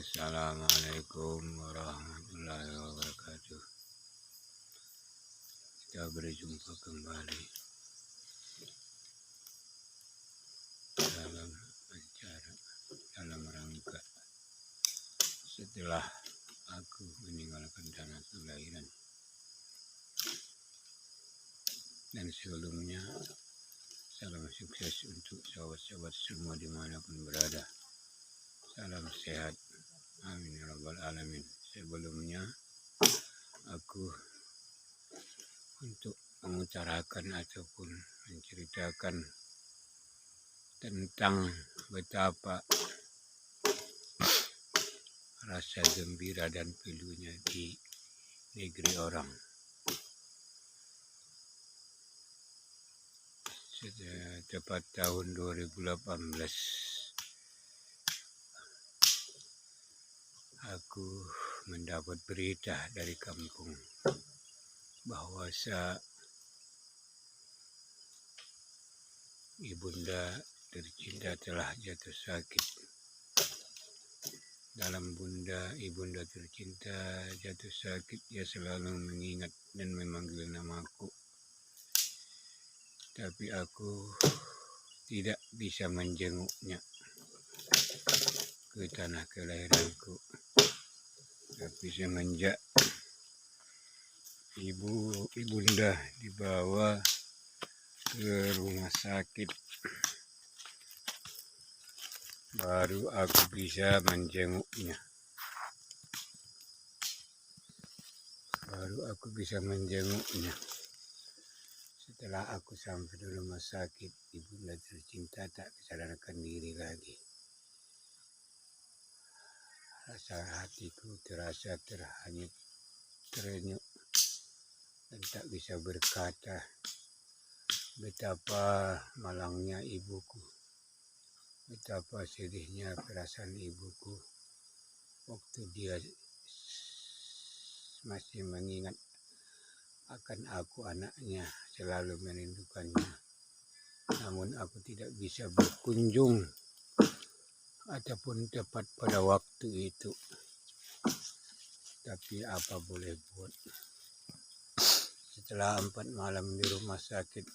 Assalamualaikum warahmatullahi wabarakatuh. Kita berjumpa kembali dalam acara dalam rangka setelah aku meninggalkan tanah kelahiran. Dan sebelumnya, salam sukses untuk sahabat-sahabat semua dimanapun berada. Salam sehat, amin ya rabbal alamin. Sebelumnya aku untuk mengutarakan ataupun menceritakan tentang betapa rasa gembira dan pilunya di negeri orang. Tepat tahun 2018 aku mendapat berita dari kampung bahwa ibunda tercinta telah jatuh sakit. Dalam ibunda tercinta jatuh sakit, ia selalu mengingat dan memanggil namaku. Tapi aku tidak bisa menjenguknya ke tanah kelahiranku. Tapi semenjak ibunda dibawa ke rumah sakit, baru aku bisa menjenguknya. Setelah aku sampai di rumah sakit, ibunda tercinta tak sadarkan diri lagi. Rasa hatiku terasa terhanyut, terenyuh, dan tak bisa berkata betapa malangnya ibuku, betapa sedihnya perasaan ibuku waktu dia masih mengingat akan aku, anaknya, selalu merindukannya. Namun aku tidak bisa berkunjung ataupun tepat pada waktu itu. Tapi apa boleh buat. Setelah 4 malam di rumah sakit,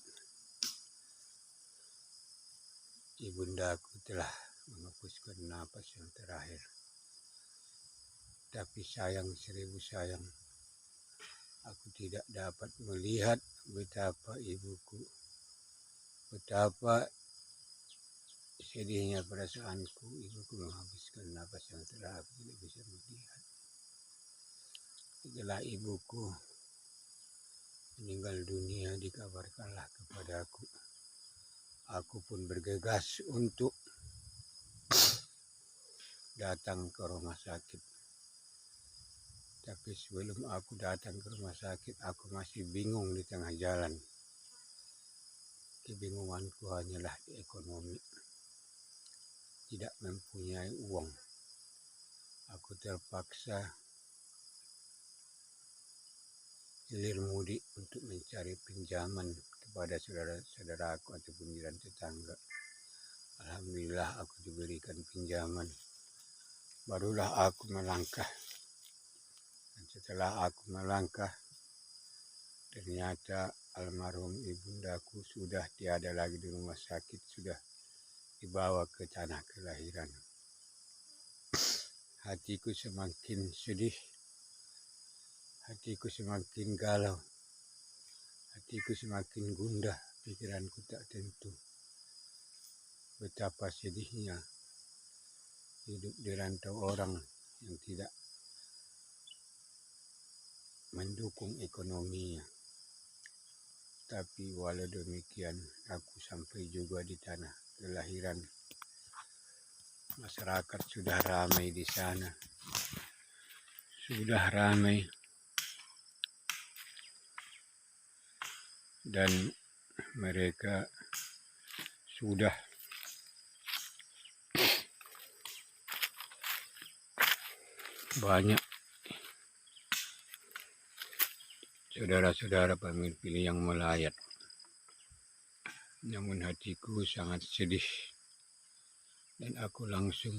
ibundaku telah menghembuskan napas yang terakhir. Tapi sayang, seribu sayang, aku tidak dapat melihat betapa ibuku, betapa sedihnya perasaanku. Ibuku menghabiskan napas yang terakhir, aku tidak bisa melihat. Setelah ibuku meninggal dunia, dikabarkanlah kepadaku. Aku pun bergegas untuk datang ke rumah sakit. Tapi sebelum aku datang ke rumah sakit, aku masih bingung di tengah jalan. Kebingunganku hanyalah di ekonomi. Tidak mempunyai uang. Aku terpaksa hilir mudik untuk mencari pinjaman kepada saudara-saudaraku ataupun jiran tetangga. Alhamdulillah aku diberikan pinjaman. Barulah aku melangkah. Dan setelah aku melangkah, ternyata almarhum ibundaku sudah tiada lagi di rumah sakit, sudah dibawa ke tanah kelahiran. Hatiku semakin sedih, hatiku semakin galau, hatiku semakin gundah, pikiranku tak tentu. Betapa sedihnya hidup di rantau orang yang tidak mendukung ekonominya. Tapi walau demikian, aku sampai juga di tanah kelahiran. Masyarakat sudah ramai di sana, sudah ramai, dan mereka sudah banyak saudara-saudara pemilih yang melayat. Namun hatiku sangat sedih, dan aku langsung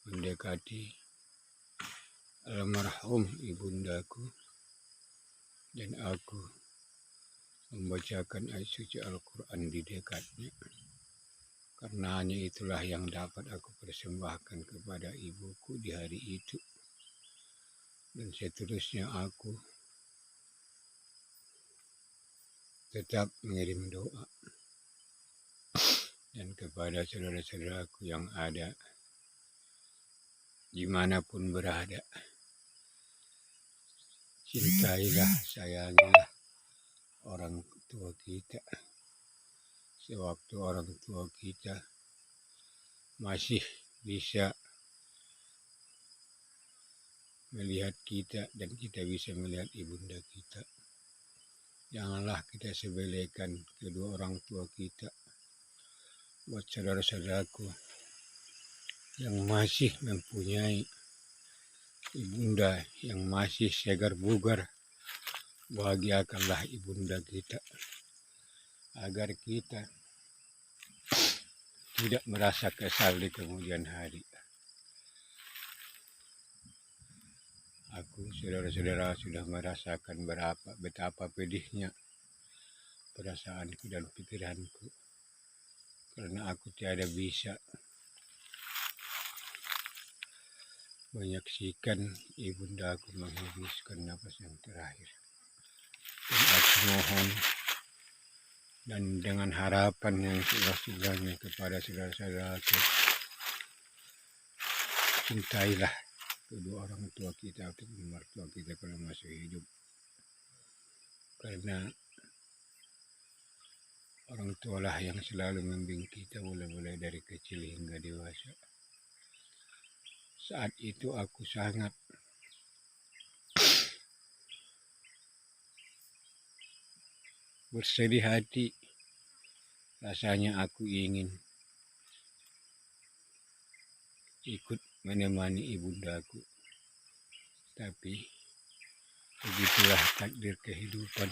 mendekati almarhum ibundaku, dan aku membacakan ayat suci Al-Quran di dekatnya, karena hanya itulah yang dapat aku persembahkan kepada ibuku di hari itu. Dan seterusnya aku tetap mengirim doa, dan kepada saudara-saudaraku yang ada dimanapun berada, cintailah, sayangilah orang tua kita, sewaktu orang tua kita masih bisa melihat kita dan kita bisa melihat ibunda kita. Janganlah kita sepelekan kedua orang tua kita. Buat saudara-saudaraku yang masih mempunyai ibunda yang masih segar bugar, bahagiakanlah ibunda kita, agar kita tidak merasa kesal di kemudian hari. Aku, saudara-saudara, sudah merasakan betapa pedihnya perasaanku dan pikiranku, karena aku tiada bisa menyaksikan ibundaku menghembuskan nafas yang terakhir. Dan aku mohon dan dengan harapan yang seluas-luasnya kepada saudara-saudaraku, cintailah kedua orang tua kita atau mertua kita kalau masih hidup, karena orang tualah yang selalu membimbing kita mulai dari kecil hingga dewasa. Saat itu aku sangat bersedih hati, rasanya aku ingin ikut menemani ibundaku, tapi begitulah takdir kehidupan.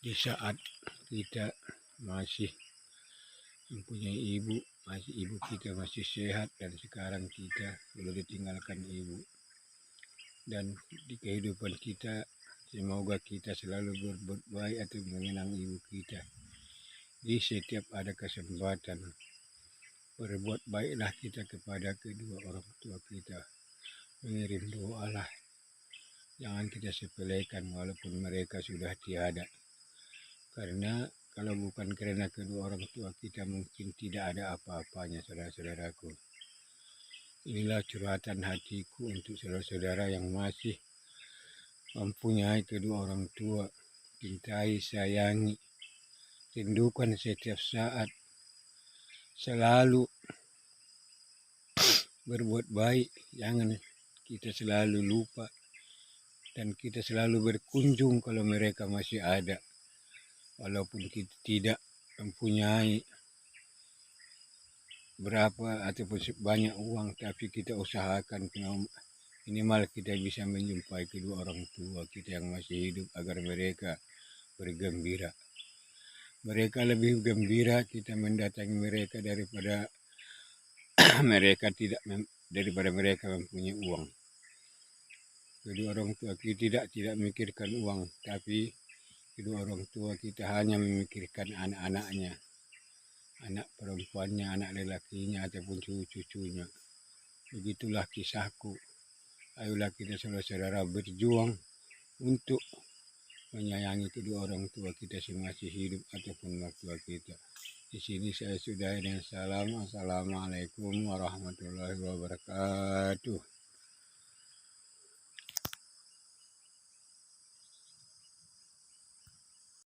Di saat kita masih mempunyai ibu kita masih sehat, dan sekarang kita sudah ditinggalkan ibu. Dan di kehidupan kita, semoga kita selalu berbuat baik atau mengenang ibu kita. Di setiap ada kesempatan, berbuat baiklah kita kepada kedua orang tua kita. Mengirim doalah. Jangan kita sepelekan walaupun mereka sudah tiada. Karena kalau bukan karena kedua orang tua kita, mungkin tidak ada apa-apanya, saudara-saudaraku. Inilah curhatan hatiku untuk saudara-saudara yang masih mempunyai kedua orang tua. Cintai, sayangi, rindukan setiap saat. Selalu berbuat baik, jangan kita selalu lupa. Dan kita selalu berkunjung kalau mereka masih ada. Walaupun kita tidak mempunyai berapa ataupun banyak uang, tapi kita usahakan minimal kita bisa menjumpai kedua orang tua kita yang masih hidup, agar mereka bergembira. Mereka lebih gembira kita mendatangi mereka daripada daripada mereka mempunyai uang. Kedua orang tua kita tidak memikirkan uang, tapi kedua orang tua kita hanya memikirkan anak-anaknya, anak perempuannya, anak lelakinya, ataupun cucu-cucunya. Begitulah kisahku. Ayolah kita saudara-saudara berjuang untuk menyayangi kedua orang tua kita masih hidup ataupun mertua kita. Di sini saya sudahi dengan salam. Assalamualaikum warahmatullahi wabarakatuh.